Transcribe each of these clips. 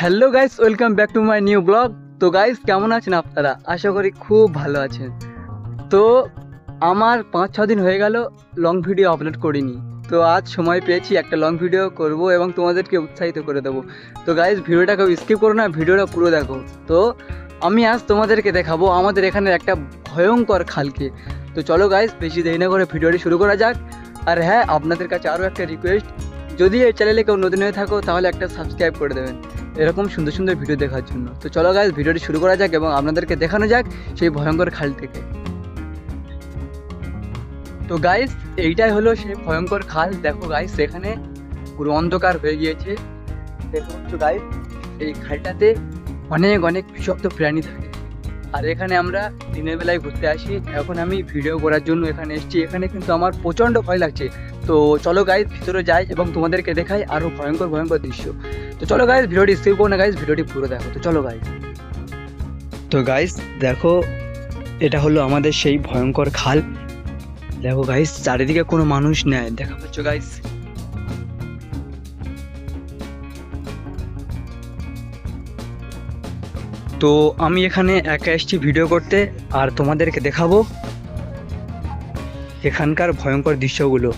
Hello guys, welcome back to my new blog. তো guys, কেমন আছেন আপনারা? আশা করি খুব ভালো আছেন। তো আমার 5-6 দিন হয়ে গেল লং ভিডিও আপলোড করিনি। তো আজ সময় পেয়েছি, একটা লং ভিডিও করব এবং তোমাদেরকে উৎসাহিত করে দেবো। তো গাইস, ভিডিওটা কেউ স্কিপ করো না, ভিডিওটা পুরো দেখো। তো আমি আজ তোমাদেরকে দেখাবো আমাদের এখানে একটা ভয়ঙ্কর খালকে। তো চলো গাইস, বেশি দেরি না করে ভিডিওটি শুরু করা যাক। আর হ্যাঁ, আপনাদের কাছে আরও একটা রিকোয়েস্ট, যদি এই চ্যানেলে কেউ নতুন হয়ে থাকো তাহলে একটা সাবস্ক্রাইব করে দেবেন এরকম সুন্দর সুন্দর ভিডিও দেখার জন্য। তো চলো গাইস, ভিডিওটি শুরু করা যাক এবং আপনাদেরকে দেখানো যাক সেই ভয়ঙ্কর খাল থেকে। তো গাইস, এইটাই হলো সেই ভয়ঙ্কর খাল। দেখো গাইস, এখানে পুরো অন্ধকার হয়ে গিয়েছে। দেখো গাইস, এই খালটাতে অনেক অনেক বিষাক্ত প্রাণী থাকে। আর এখানে আমরা দিনের বেলায় ঘুরতে আসি। এখন আমি ভিডিও করার জন্য এখানে এসেছি। এখানে কিন্তু আমার প্রচণ্ড ভয় লাগছে। তো চলো গাইস, ভিতরে যাই এবং তোমাদেরকে দেখাই আরও ভয়ঙ্কর ভয়ঙ্কর দৃশ্য। তো চলো গাইস, ভিডিওটি স্কিপ করো না গাইস, ভিডিওটি পুরো দেখো। তো চলো গাইস। তো গাইস দেখো, এটা হলো আমাদের সেই ভয়ঙ্কর খাল। দেখো গাইস, চারিদিকে কোনো মানুষ নেই, দেখা পাচ্ছ গাইস? তো আমি এখানে একা এসেছি ভিডিও করতে, আর তোমাদেরকে দেখাবো এখানকার ভয়ঙ্কর দৃশ্যগুলো।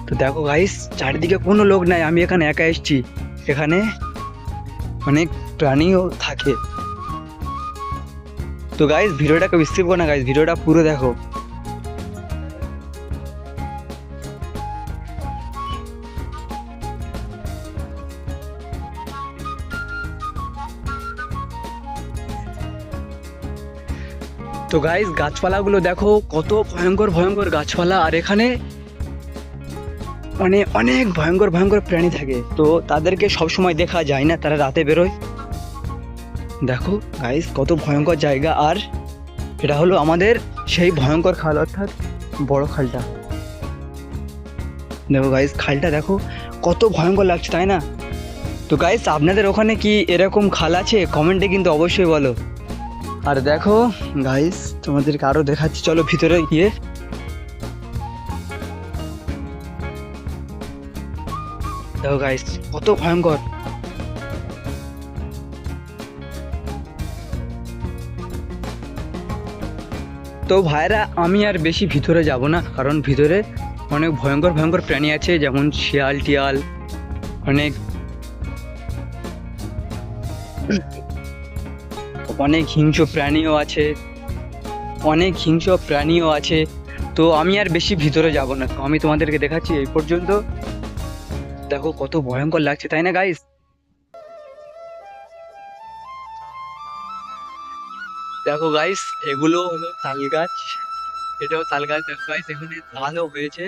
তো দেখো গাইস, চারিদিকে কোনো লোক নাই, আমি এখানে একা এসেছি। এখানে অনেক প্রাণীও থাকে। তো গাইস, ভিডিওটাকে স্কিপ করো না গাইস, ভিডিওটা পুরো দেখো। তো গাইস, গাছপালাগুলো দেখো, কত ভয়ঙ্কর ভয়ঙ্কর গাছপালা। আর এখানে মানে অনেক ভয়ঙ্কর ভয়ঙ্কর প্রাণী থাকে। তো তাদেরকে সব সময় দেখা যায় না, তারা রাতে বেরোয়। দেখো গাইস, কত ভয়ঙ্কর জায়গা। আর এটা হলো আমাদের সেই ভয়ঙ্কর খাল, অর্থাৎ বড় খালটা। দেখো গাইস, খালটা দেখো কত ভয়ঙ্কর লাগছে, তাই না? তো গাইস, আপনাদের ওখানে কি এরকম খাল আছে? কমেন্টে কিন্তু অবশ্যই বলো। আর দেখো গাইস, তোমাদেরকে আরো দেখাচ্ছি, চলো ভিতরে গিয়ে। দেখো গাইস, কত ভয়ঙ্কর। তো ভাইরা, আমি আর বেশি ভিতরে যাব না, কারণ ভিতরে অনেক ভয়ঙ্কর ভয়ঙ্কর প্রাণী আছে, যেমন শিয়াল টিয়াল, অনেক অনেক হিংস্র প্রাণীও আছে, অনেক হিংস্র প্রাণীও আছে। তো আমি আর বেশি ভিতরে যাব না, তো আমি তোমাদেরকে দেখাচ্ছি এই পর্যন্ত। দেখো কত ভয়ঙ্কর লাগছে, তাই না গাইস? দেখো গাইস, এগুলো হলো তাল গাছ। এটাও তাল গাছ। দেখো গাইস, এখানে তালও হয়েছে।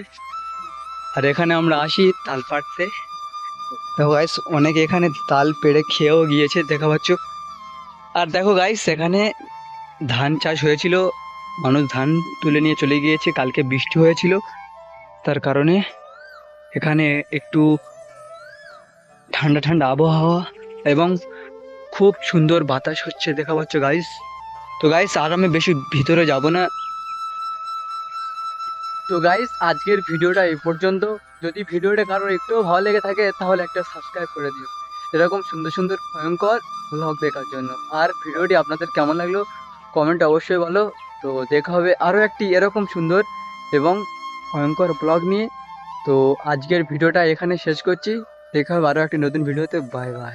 আর এখানে আমরা আসি তাল পাড়তে। দেখো গাইস, অনেকে এখানে তাল পেড়ে খেয়েও গিয়েছে, দেখা পাচ্ছ। আর দেখো গাইস, এখানে ধান চাষ হয়েছিল, মানুষ ধান তুলে নিয়ে চলে গিয়েছে। কালকে বৃষ্টি হয়েছিল, তার কারণে এখানে একটু ঠান্ডা ঠান্ডা আবহাওয়া এবং খুব সুন্দর বাতাস হচ্ছে, দেখা পাচ্ছ গাইস। তো গাইস, আর আমি বেশি ভিতরে যাব না। তো গাইস, আজকের ভিডিওটা এই পর্যন্ত। যদি ভিডিওটা কারোর একটুও ভালো লেগে থাকে তাহলে একটা সাবস্ক্রাইব করে দিও এরকম সুন্দর সুন্দর ভয়ঙ্কর ব্লগ দেখার জন্য। আর ভিডিওটি আপনাদের কেমন লাগলো কমেন্টে অবশ্যই বলো। তো দেখা হবে আরও একটি এরকম সুন্দর এবং ভয়ঙ্কর ব্লগ নিয়ে। তো আজকের ভিডিওটা এখানে শেষ করছি। দেখা হবে আরও একটি নতুন ভিডিওতে। Bye bye.